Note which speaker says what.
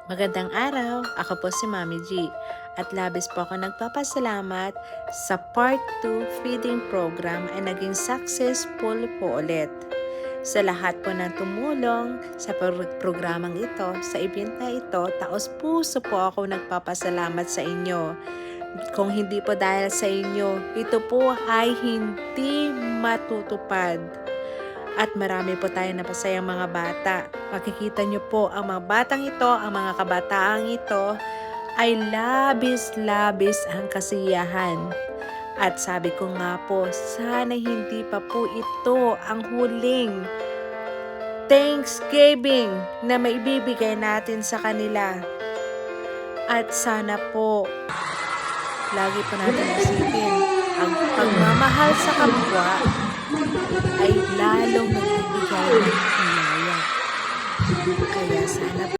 Speaker 1: Magandang araw, ako po si Mami G at labis po ako nagpapasalamat sa Part 2 feeding program ay naging successful po ulit. Sa lahat po ng tumulong sa programang ito, sa event na ito, taos puso po ako nagpapasalamat sa inyo. Kung hindi po dahil sa inyo, ito po ay hindi matutupad. At marami po tayong napasayang mga bata. Makikita nyo po ang mga batang ito, ang mga kabataang ito ay labis-labis ang kasiyahan. At sabi ko nga po, sana hindi pa po ito ang huling Thanksgiving na maibibigay natin sa kanila. At sana po, lagi po natin isipin, ang pagmamahal sa kapwa ay lalong magbibigay ng himaya. Kaya sana